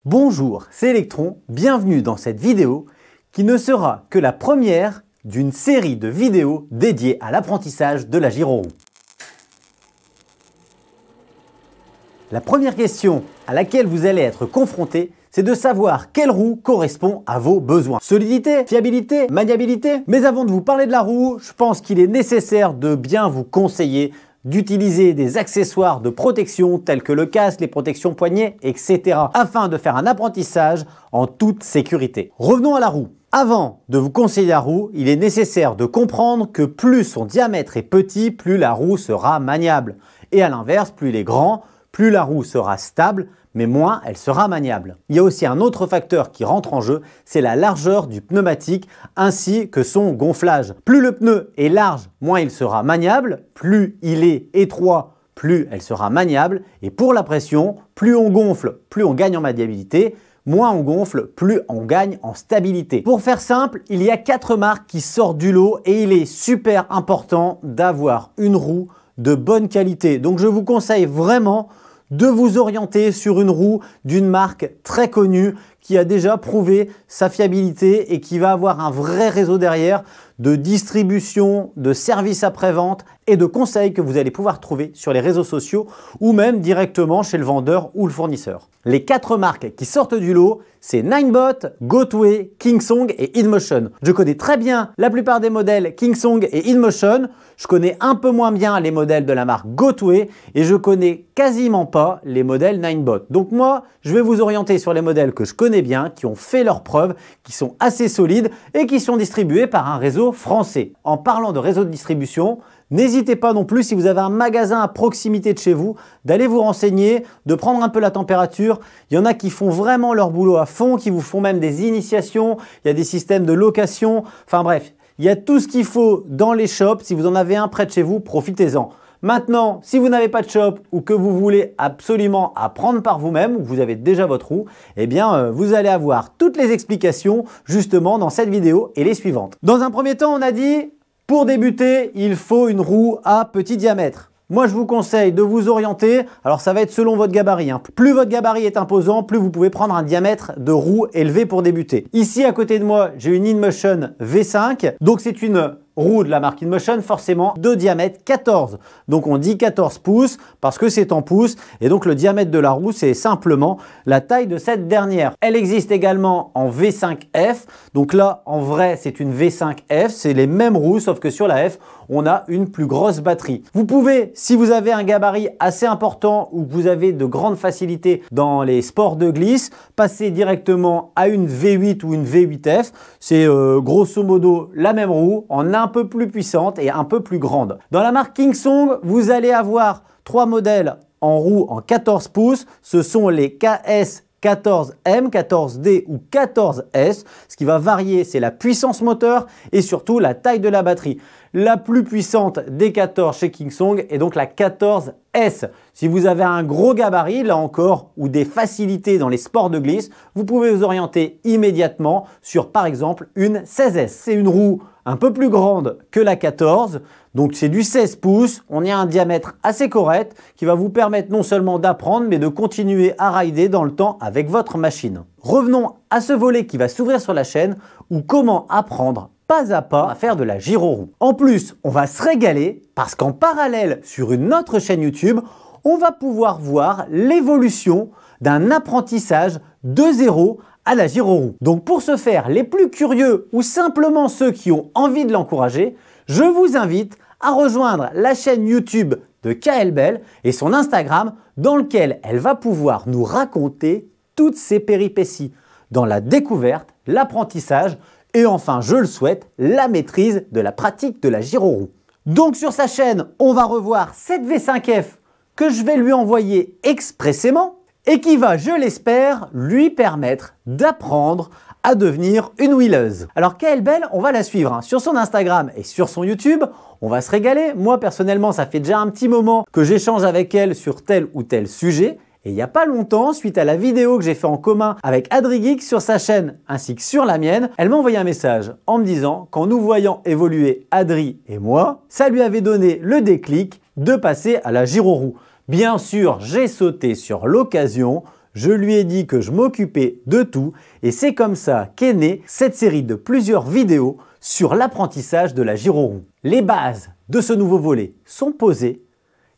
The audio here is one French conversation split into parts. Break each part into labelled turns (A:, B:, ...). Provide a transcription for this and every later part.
A: Bonjour, c'est Electron, bienvenue dans cette vidéo qui ne sera que la première d'une série de vidéos dédiées à l'apprentissage de la gyroroue. La première question à laquelle vous allez être confronté, c'est de savoir quelle roue correspond à vos besoins. Solidité, fiabilité, maniabilité. Mais avant de vous parler de la roue, je pense qu'il est nécessaire de bien vous conseiller d'utiliser des accessoires de protection tels que le casque, les protections poignets, etc. afin de faire un apprentissage en toute sécurité. Revenons à la roue. Avant de vous conseiller la roue, il est nécessaire de comprendre que plus son diamètre est petit, plus la roue sera maniable. Et à l'inverse, plus il est grand, plus la roue sera stable, mais moins elle sera maniable. Il y a aussi un autre facteur qui rentre en jeu, c'est la largeur du pneumatique ainsi que son gonflage. Plus le pneu est large, moins il sera maniable, plus il est étroit, plus elle sera maniable, et pour la pression, plus on gonfle, plus on gagne en maniabilité, moins on gonfle, plus on gagne en stabilité. Pour faire simple, il y a 4 marques qui sortent du lot et il est super important d'avoir une roue de bonne qualité. Donc je vous conseille vraiment de vous orienter sur une roue d'une marque très connue qui a déjà prouvé sa fiabilité et qui va avoir un vrai réseau derrière de distribution, de services après-vente et de conseils que vous allez pouvoir trouver sur les réseaux sociaux ou même directement chez le vendeur ou le fournisseur. Les 4 marques qui sortent du lot, c'est Ninebot, Gotway, Kingsong et InMotion. Je connais très bien la plupart des modèles Kingsong et InMotion. Je connais un peu moins bien les modèles de la marque Gotway et je connais quasiment pas les modèles Ninebot. Donc moi, je vais vous orienter sur les modèles que je connais bien, qui ont fait leurs preuves, qui sont assez solides et qui sont distribués par un réseau français. En parlant de réseau de distribution, n'hésitez pas non plus, si vous avez un magasin à proximité de chez vous, d'aller vous renseigner, de prendre un peu la température. Il y en a qui font vraiment leur boulot à fond, qui vous font même des initiations, il y a des systèmes de location, enfin bref, il y a tout ce qu'il faut dans les shops. Si vous en avez un près de chez vous, profitez-en. Maintenant, si vous n'avez pas de shop ou que vous voulez absolument apprendre par vous-même ou que vous avez déjà votre roue, eh bien, vous allez avoir toutes les explications justement dans cette vidéo et les suivantes. Dans un premier temps, on a dit, pour débuter, il faut une roue à petit diamètre. Moi, je vous conseille de vous orienter, alors ça va être selon votre gabarit. Plus votre gabarit est imposant, plus vous pouvez prendre un diamètre de roue élevé pour débuter. Ici, à côté de moi, j'ai une InMotion V5, donc c'est une roue de la marque InMotion, forcément de diamètre 14. Donc on dit 14 pouces parce que c'est en pouces et donc le diamètre de la roue, c'est simplement la taille de cette dernière. Elle existe également en V5F. Donc là, en vrai, c'est une V5F. C'est les mêmes roues, sauf que sur la F, on a une plus grosse batterie. Vous pouvez, si vous avez un gabarit assez important ou que vous avez de grandes facilités dans les sports de glisse, passer directement à une V8 ou une V8F. C'est grosso modo la même roue en un peu plus puissante et un peu plus grande. Dans la marque Kingsong, vous allez avoir 3 modèles en roue en 14 pouces. Ce sont les KS 14M, 14D ou 14S. Ce qui va varier, c'est la puissance moteur et surtout la taille de la batterie. La plus puissante des 14 chez Kingsong est donc la 14S. Si vous avez un gros gabarit, là encore, ou des facilités dans les sports de glisse, vous pouvez vous orienter immédiatement sur par exemple une 16S. C'est une roue un peu plus grande que la 14, donc c'est du 16 pouces, on y a un diamètre assez correct qui va vous permettre non seulement d'apprendre mais de continuer à rider dans le temps avec votre machine. Revenons à ce volet qui va s'ouvrir sur la chaîne ou comment apprendre pas à pas à faire de la gyroroue. En plus, on va se régaler parce qu'en parallèle sur une autre chaîne YouTube, on va pouvoir voir l'évolution d'un apprentissage de zéro à la gyroroue. Donc pour ce faire, les plus curieux ou simplement ceux qui ont envie de l'encourager, je vous invite à rejoindre la chaîne YouTube de Kael Bell et son Instagram dans lequel elle va pouvoir nous raconter toutes ses péripéties dans la découverte, l'apprentissage et enfin, je le souhaite, la maîtrise de la pratique de la gyroroue. Donc sur sa chaîne, on va revoir cette V5F que je vais lui envoyer expressément et qui va, je l'espère, lui permettre d'apprendre à devenir une wheeleuse. Alors Kael Bell, on va la suivre sur son Instagram et sur son YouTube. On va se régaler. Moi personnellement, ça fait déjà un petit moment que j'échange avec elle sur tel ou tel sujet. Et il n'y a pas longtemps, suite à la vidéo que j'ai fait en commun avec AdriGeek sur sa chaîne ainsi que sur la mienne, elle m'a envoyé un message en me disant qu'en nous voyant évoluer Adri et moi, ça lui avait donné le déclic de passer à la gyroroue. Bien sûr, j'ai sauté sur l'occasion, Je lui ai dit que je m'occupais de tout et c'est comme ça qu'est née cette série de plusieurs vidéos sur l'apprentissage de la gyroroue. Les bases de ce nouveau volet sont posées.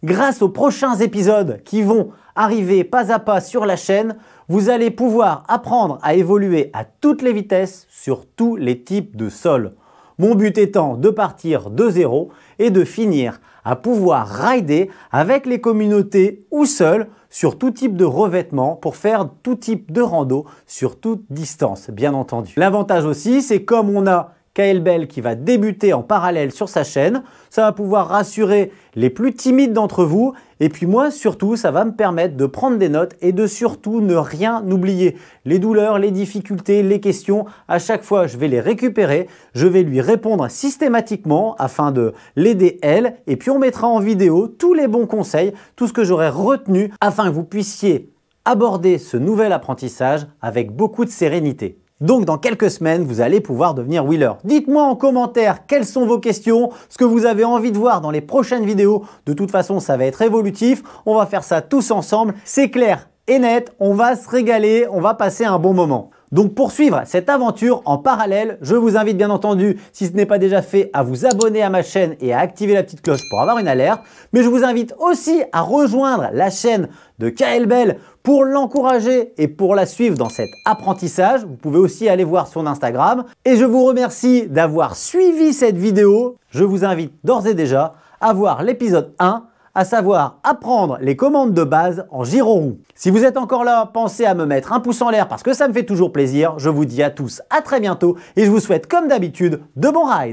A: Grâce aux prochains épisodes qui vont arriver pas à pas sur la chaîne, vous allez pouvoir apprendre à évoluer à toutes les vitesses sur tous les types de sols. Mon but étant de partir de zéro et de finir à pouvoir rider avec les communautés ou seul sur tout type de revêtement pour faire tout type de rando sur toute distance, bien entendu. L'avantage aussi, c'est comme on a KLBell qui va débuter en parallèle sur sa chaîne, ça va pouvoir rassurer les plus timides d'entre vous et puis moi surtout ça va me permettre de prendre des notes et de surtout ne rien oublier. Les douleurs, les difficultés, les questions, à chaque fois je vais les récupérer, je vais lui répondre systématiquement afin de l'aider elle et puis on mettra en vidéo tous les bons conseils, tout ce que j'aurai retenu afin que vous puissiez aborder ce nouvel apprentissage avec beaucoup de sérénité. Donc dans quelques semaines, vous allez pouvoir devenir wheeler. Dites-moi en commentaire quelles sont vos questions, ce que vous avez envie de voir dans les prochaines vidéos. De toute façon, ça va être évolutif. On va faire ça tous ensemble. C'est clair et net, on va se régaler, on va passer un bon moment. Donc pour suivre cette aventure en parallèle, je vous invite bien entendu, si ce n'est pas déjà fait, à vous abonner à ma chaîne et à activer la petite cloche pour avoir une alerte. Mais je vous invite aussi à rejoindre la chaîne de KLBell pour l'encourager et pour la suivre dans cet apprentissage. Vous pouvez aussi aller voir son Instagram. Et je vous remercie d'avoir suivi cette vidéo. Je vous invite d'ores et déjà à voir l'épisode 1, à savoir apprendre les commandes de base en gyroroue. Si vous êtes encore là, pensez à me mettre un pouce en l'air parce que ça me fait toujours plaisir. Je vous dis à tous à très bientôt et je vous souhaite comme d'habitude de bons rides.